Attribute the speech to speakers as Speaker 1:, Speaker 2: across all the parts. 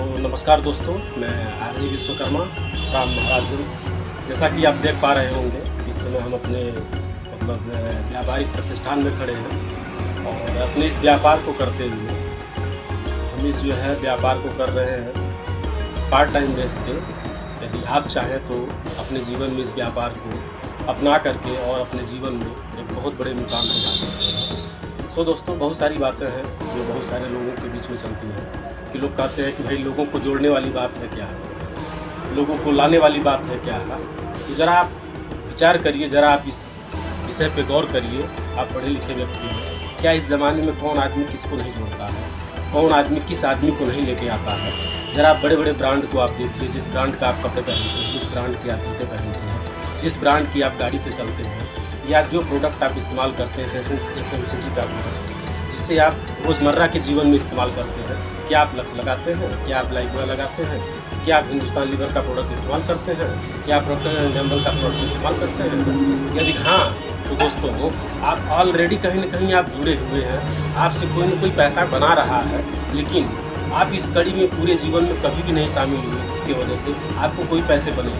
Speaker 1: नमस्कार दोस्तों, मैं आरजी विश्वकर्मा फ्रॉम महाराजगंज। जैसा कि आप देख पा रहे होंगे, इस समय हम अपने व्यापारिक प्रतिष्ठान में खड़े हैं और अपने इस व्यापार को करते हुए हम इस व्यापार को कर रहे हैं पार्ट टाइम बेस पे। यदि आप चाहें तो अपने जीवन में इस व्यापार को अपना करके और अपने जीवन में एक बहुत बड़े मुकाम पर जा सकते हैं। दोस्तों, बहुत सारी बातें हैं जो बहुत सारे लोगों के बीच में चलती हैं कि लोग कहते हैं कि भाई लोगों को जोड़ने वाली बात है क्या है, लोगों को लाने वाली बात है क्या है। तो ज़रा आप विचार करिए, ज़रा आप इस विषय पे गौर करिए। आप पढ़े लिखे व्यक्ति हैं, क्या इस ज़माने में कौन आदमी किसको नहीं जोड़ता है, कौन आदमी किस आदमी को नहीं लेके आता है। ज़रा आप बड़े बड़े ब्रांड को आप देखिए, जिस ब्रांड का आप कपड़े पहनते हैं, जिस ब्रांड की आप जूते पहनते हैं, जिस ब्रांड की आप गाड़ी से चलते हैं, या जो प्रोडक्ट आप इस्तेमाल करते हैं FMCG का प्रोडक्ट जिससे आप रोज़मर्रा के जीवन में इस्तेमाल करते हैं। क्या आप लक्स लगाते हैं, क्या आप लाइफबॉय लगाते हैं, क्या आप हिंदुस्तान लीवर का प्रोडक्ट इस्तेमाल करते हैं, क्या आप प्रॉक्टर एंड गैम्बल का प्रोडक्ट इस्तेमाल करते हैं। यदि हाँ, तो दोस्तों आप ऑलरेडी कहीं ना कहीं आप जुड़े हुए हैं, आपसे कोई ना कोई पैसा बना रहा है, लेकिन आप इस कड़ी में पूरे जीवन में कभी भी नहीं शामिल हुए, जिसकी वजह से आपको कोई पैसे बने।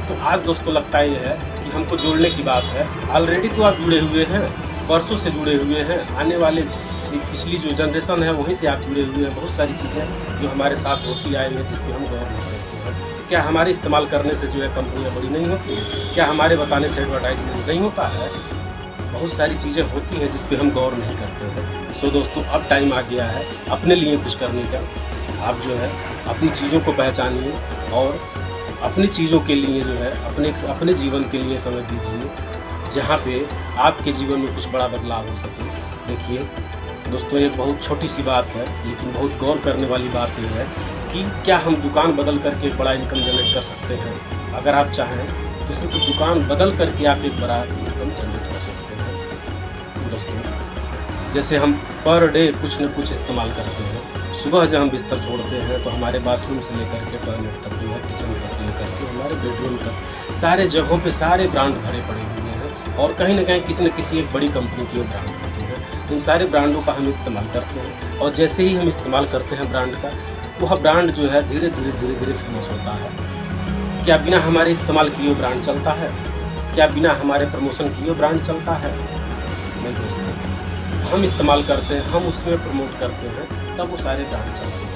Speaker 1: तो आज दोस्तों लगता ये है कि हमको जोड़ने की बात है। ऑलरेडी तो आप जुड़े हुए हैं, वर्षों से जुड़े हुए हैं, आने वाले पिछली जो जनरेशन है वहीं से आप जुड़े हुए हैं। बहुत सारी चीज़ें जो हमारे साथ होती आई हैं जिस पर हम गौर नहीं करते हैं। क्या हमारे इस्तेमाल करने से कंपनियां बड़ी नहीं होती, क्या हमारे बताने से एडवर्टाइजमेंट नहीं होता है। बहुत सारी चीज़ें होती हैं जिस पर हम गौर नहीं करते हैं। दोस्तों, अब टाइम आ गया है अपने लिए कुछ करने का। आप अपनी चीज़ों को पहचानिए और अपनी चीज़ों के लिए अपने जीवन के लिए समय दीजिए, जहाँ पे आपके जीवन में कुछ बड़ा बदलाव हो सके। देखिए दोस्तों, एक बहुत छोटी सी बात है लेकिन बहुत गौर करने वाली बात यह है कि क्या हम दुकान बदल करके एक बड़ा इनकम जनरेट कर सकते हैं। अगर आप चाहें तो सिर्फ दुकान बदल करके आप एक बड़ा इनकम जनरेट कर सकते हैं। दोस्तों, जैसे हम पर डे कुछ न कुछ इस्तेमाल करते हैं। सुबह जब हम बिस्तर छोड़ते हैं तो हमारे बाथरूम से लेकर के टॉयलेट तक किचन तक लेकर के हमारे बेडरूम तक सारे जगहों पे सारे ब्रांड भरे पड़े हुए हैं और कहीं ना कहीं किसी न किसी एक बड़ी कंपनी की ब्रांड होती है। इन सारे ब्रांडों का हम इस्तेमाल करते हैं और जैसे ही हम इस्तेमाल करते हैं ब्रांड का, वह ब्रांड धीरे धीरे फेमस होता है। क्या बिना हमारे इस्तेमाल किए ब्रांड चलता है? क्या बिना हमारे प्रमोशन किए ब्रांड चलता है? नहीं दोस्तों, हम इस्तेमाल करते हैं, हम उसमें प्रमोट करते हैं, तब वो सारे ब्रांड चलते हैं।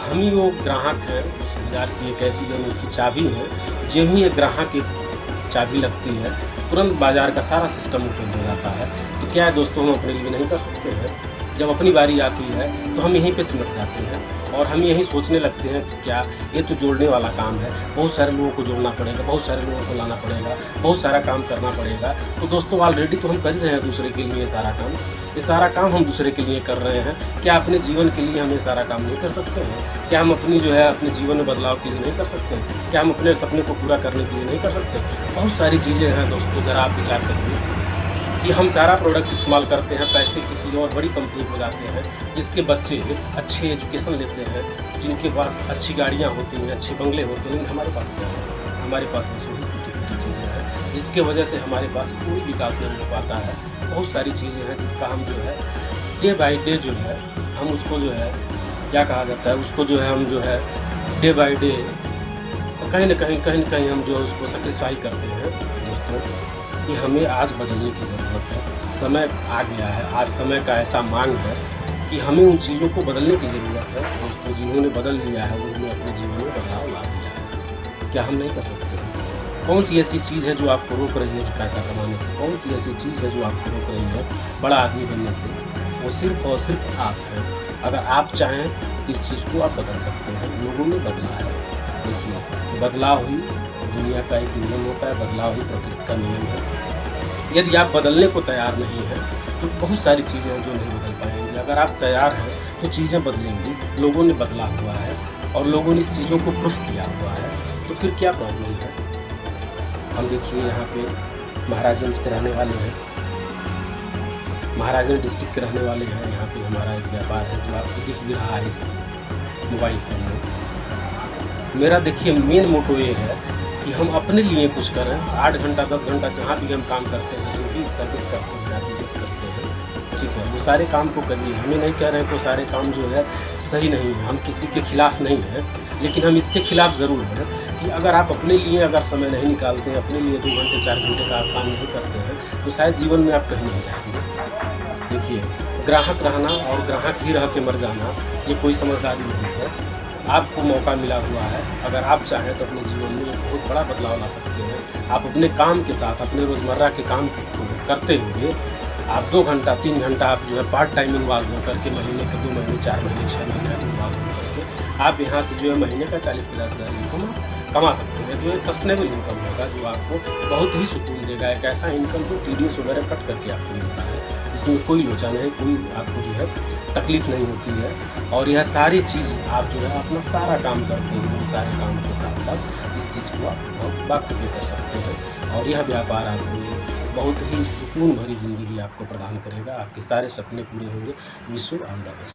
Speaker 1: हम ही वो ग्राहक हैं उस बाजार की एक ऐसी जो उसकी चाबी है। जो ही एक ग्राहक की चाबी लगती है, तुरंत बाजार का सारा सिस्टम ओपन हो जाता है। तो क्या है दोस्तों, हम अपने लिए नहीं कर सकते हैं? जब अपनी बारी आती है तो हम यहीं पे सिमट जाते हैं और हम यही सोचने लगते हैं कि क्या ये तो जोड़ने वाला काम है, बहुत सारे लोगों को जोड़ना पड़ेगा, बहुत सारे लोगों को लाना पड़ेगा, बहुत सारा काम करना पड़ेगा। तो दोस्तों, ऑलरेडी तो हम कर ही रहे हैं दूसरे के लिए सारा काम। ये सारा काम हम दूसरे के लिए कर रहे हैं। क्या अपने जीवन के लिए हम ये सारा काम नहीं कर सकते हैं? क्या हम अपनी अपने जीवन में बदलाव के लिए नहीं कर सकते हैं? क्या हम अपने सपने को पूरा करने के लिए नहीं कर सकते? बहुत सारी चीज़ें हैं दोस्तों, ज़रा आप विचार करिए कि हम सारा प्रोडक्ट इस्तेमाल करते हैं, पैसे किसी और बड़ी कंपनी को जाते हैं, जिसके बच्चे अच्छे एजुकेशन लेते हैं, जिनके पास अच्छी गाड़ियाँ होती हैं, अच्छे बंगले होते हैं। हमारे पास क्या है? हमारे पास बस वही छोटी चीज़ें हैं जिसके वजह से हमारे पास कोई विकास नहीं हो पाता है। बहुत सारी चीज़ें हैं जिसका हम डे बाई डे हम उसको क्या कहा जाता है, उसको हम डे बाई डे कहीं ना कहीं हम उसको सेक्रीफाई करते हैं। दोस्तों, कि हमें आज बदलने की ज़रूरत है। समय आ गया है, आज समय का ऐसा मांग है कि हमें उन चीज़ों को बदलने की ज़रूरत है। दोस्तों, जिन्होंने बदल लिया है उन्होंने अपने जीवन में बदलाव ला दिया है। क्या हम नहीं कर सकते? कौन सी ऐसी चीज़ है जो आपको रोक रही है पैसा कमाने से? कौन सी ऐसी चीज़ है जो आपको रोक रही है बड़ा आदमी बनने से? वो सिर्फ और सिर्फ आप हैं। अगर आप चाहें तो इस चीज़ को आप बदल सकते हैं। लोगों ने बदला है। देखिए, बदलाव ही दुनिया का एक नियम होता है, बदलाव ही प्रकृति का नियम है। यदि आप बदलने को तैयार नहीं हैं तो बहुत सारी चीज़ें हैं जो नहीं बदल पाएंगी। अगर आप तैयार हैं तो चीज़ें बदलेंगी। लोगों ने बदला हुआ है और लोगों ने इस चीज़ों को प्रूफ किया हुआ है, तो फिर क्या प्रॉब्लम है? हम देखिए, यहाँ पे महाराजगंज के रहने वाले हैं, महाराजगंज डिस्ट्रिक्ट के रहने वाले हैं। यहाँ पे हमारा एक व्यापार है जो आपको दिख भी रहा है मोबाइल फ़ोन में। मेरा देखिए मेन मोटो ये है कि हम अपने लिए कुछ करें। 8 घंटा 10 घंटा जहाँ भी हम काम करते हैं, जो भी सर्विस करते हैं या बिजनेस करते हैं, ठीक है, वो सारे काम को करिए। हमें नहीं कह रहे हैं तो सारे काम सही नहीं है, हम किसी के खिलाफ़ नहीं हैं, लेकिन हम इसके खिलाफ़ ज़रूर हैं कि अगर आप अपने लिए अगर समय नहीं निकालते, अपने लिए 2 घंटे 4 घंटे का आप काम नहीं करते हैं, तो शायद जीवन में आप कहीं नहीं जाएँगे। देखिए, ग्राहक रहना और ग्राहक ही रह के मर जाना, ये कोई समझदारी नहीं है। आपको मौका मिला हुआ है, अगर आप चाहें तो अपने जीवन में एक बहुत बड़ा बदलाव ला सकते हैं। आप अपने काम के साथ, अपने रोज़मर्रा के काम को करते हुए आप 2 घंटा 3 घंटा आप जो है पार्ट टाइम इन्वॉल्व हो करके महीने के 2 महीने 4 महीने 6 महीने इन्वॉल्व हो करके आप यहाँ से जो है महीने का 40-50 हज़ार इनकम कमा सकते हैं, जो एक सस्टेनेबल इनकम होगा, जो आपको बहुत ही सुकून देगा। एक ऐसा इनकम जो टीडीएस वगैरह कट करके आपको मिलता है, जिसमें कोई लोचा नहीं, कोई आपको जो है तकलीफ नहीं होती है, और यह सारी चीज़ आप जो है अपना सारा काम करते हैं, सारे काम के साथ साथ इस चीज़ को आप बहुत बाखूबी कर सकते हैं, और यह व्यापार आपको बहुत ही सुकून भरी ज़िंदगी आपको प्रदान करेगा। आपके सारे सपने पूरे होंगे। Wish you all the best.